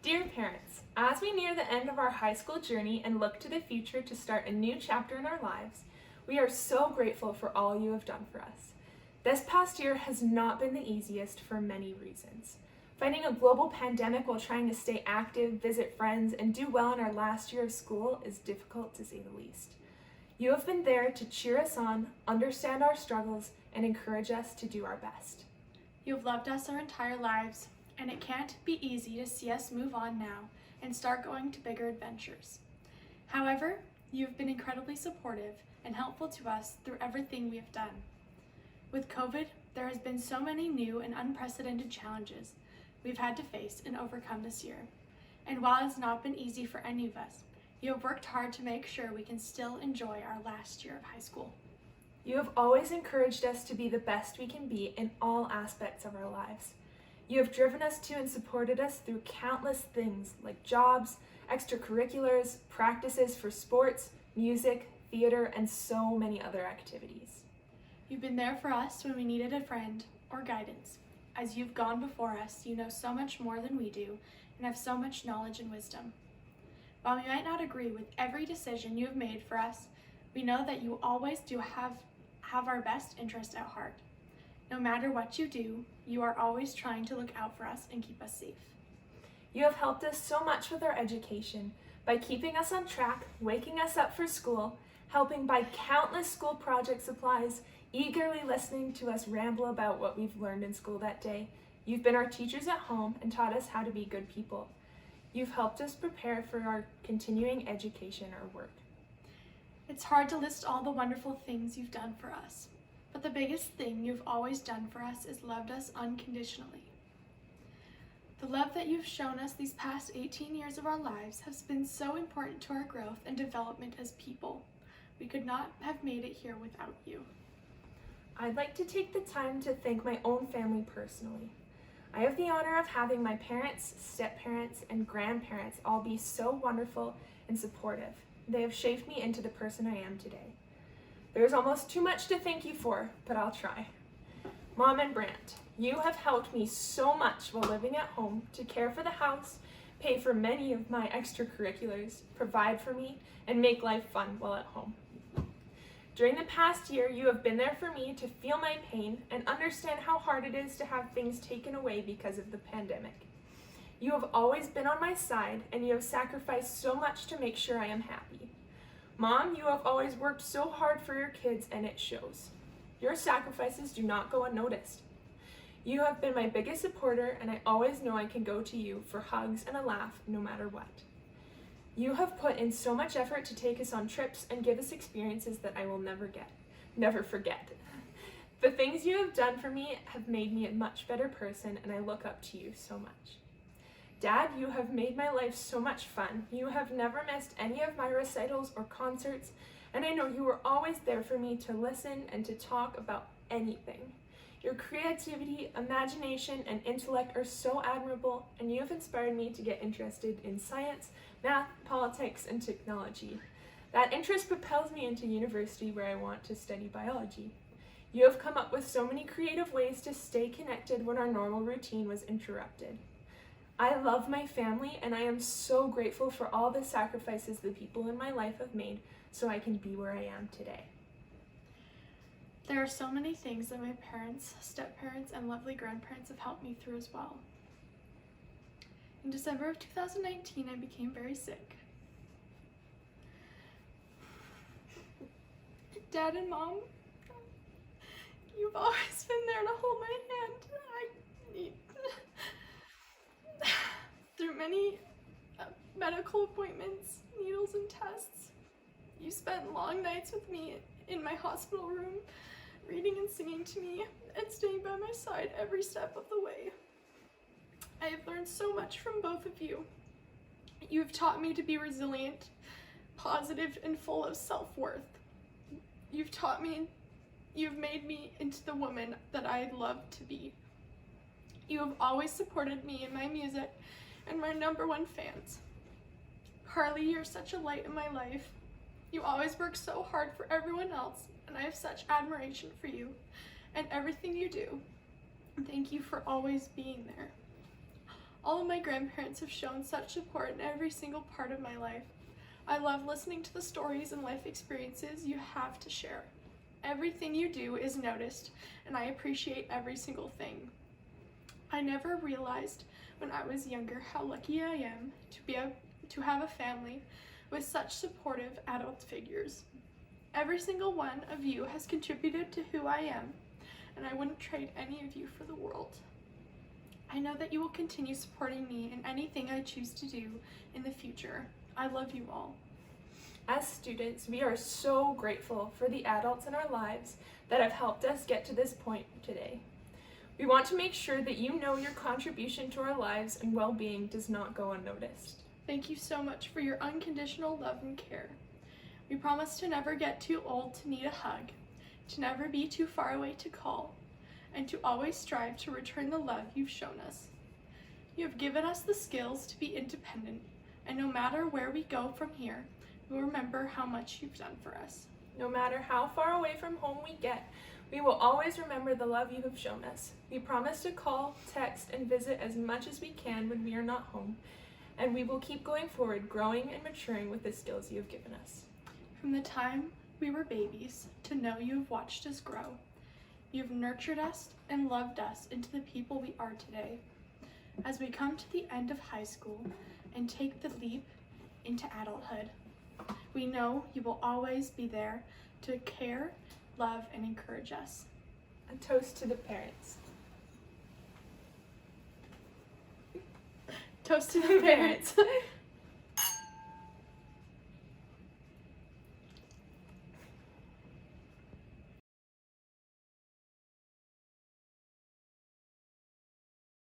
Dear parents, as we near the end of our high school journey and look to the future to start a new chapter in our lives, we are so grateful for all you have done for us. This past year has not been the easiest for many reasons. Fighting a global pandemic while trying to stay active, visit friends, and do well in our last year of school is difficult to say the least. You have been there to cheer us on, understand our struggles, and encourage us to do our best. You have loved us our entire lives, and it can't be easy to see us move on now and start going to bigger adventures. However, you have been incredibly supportive and helpful to us through everything we have done. With COVID, there has been so many new and unprecedented challenges we've had to face and overcome this year. And while it's not been easy for any of us, you have worked hard to make sure we can still enjoy our last year of high school. You have always encouraged us to be the best we can be in all aspects of our lives. You have driven us to and supported us through countless things like jobs, extracurriculars, practices for sports, music, theater, and so many other activities. You've been there for us when we needed a friend or guidance. As you've gone before us, you know so much more than we do and have so much knowledge and wisdom. While we might not agree with every decision you have made for us, we know that you always do have our best interest at heart. No matter what you do, you are always trying to look out for us and keep us safe. You have helped us so much with our education by keeping us on track, waking us up for school, helping buy countless school project supplies, eagerly listening to us ramble about what we've learned in school that day. You've been our teachers at home and taught us how to be good people. You've helped us prepare for our continuing education or work. It's hard to list all the wonderful things you've done for us, but the biggest thing you've always done for us is loved us unconditionally. The love that you've shown us these past 18 years of our lives has been so important to our growth and development as people. We could not have made it here without you. I'd like to take the time to thank my own family personally. I have the honor of having my parents, step-parents, and grandparents all be so wonderful and supportive. They have shaped me into the person I am today. There's almost too much to thank you for, but I'll try. Mom and Brant, you have helped me so much while living at home to care for the house, pay for many of my extracurriculars, provide for me, and make life fun while at home. During the past year, you have been there for me to feel my pain and understand how hard it is to have things taken away because of the pandemic. You have always been on my side, and you have sacrificed so much to make sure I am happy. Mom, you have always worked so hard for your kids, and it shows. Your sacrifices do not go unnoticed. You have been my biggest supporter, and I always know I can go to you for hugs and a laugh no matter what. You have put in so much effort to take us on trips and give us experiences that I will never forget. The things you have done for me have made me a much better person, and I look up to you so much. Dad, you have made my life so much fun. You have never missed any of my recitals or concerts, and I know you were always there for me to listen and to talk about anything. Your creativity, imagination, and intellect are so admirable, and you have inspired me to get interested in science, math, politics, and technology. That interest propels me into university where I want to study biology. You have come up with so many creative ways to stay connected when our normal routine was interrupted. I love my family, and I am so grateful for all the sacrifices the people in my life have made so I can be where I am today. There are so many things that my parents, step-parents, and lovely grandparents have helped me through as well. In December of 2019, I became very sick. Dad and Mom, you've always been there to hold my hand. Through many medical appointments, needles, and tests, you spent long nights with me in my hospital room, reading and singing to me, and staying by my side every step of the way. I have learned so much from both of you. You have taught me to be resilient, positive, and full of self-worth. You've made me into the woman that I love to be. You have always supported me in my music and my #1 fans. Carly, you're such a light in my life. You always work so hard for everyone else, and I have such admiration for you and everything you do. Thank you for always being there. All of my grandparents have shown such support in every single part of my life. I love listening to the stories and life experiences you have to share. Everything you do is noticed, and I appreciate every single thing. I never realized when I was younger how lucky I am to have a family with such supportive adult figures. Every single one of you has contributed to who I am, and I wouldn't trade any of you for the world. I know that you will continue supporting me in anything I choose to do in the future. I love you all. As students, we are so grateful for the adults in our lives that have helped us get to this point today. We want to make sure that you know your contribution to our lives and well-being does not go unnoticed. Thank you so much for your unconditional love and care. We promise to never get too old to need a hug, to never be too far away to call, and to always strive to return the love you've shown us. You have given us the skills to be independent, and no matter where we go from here, we'll remember how much you've done for us. No matter how far away from home we get, we will always remember the love you have shown us. We promise to call, text, and visit as much as we can when we are not home, and we will keep going forward, growing and maturing with the skills you have given us. From the time we were babies to now you have watched us grow. You have nurtured us and loved us into the people we are today. As we come to the end of high school and take the leap into adulthood, we know you will always be there to care, love, and encourage us. A toast to the parents. Toast to the parents.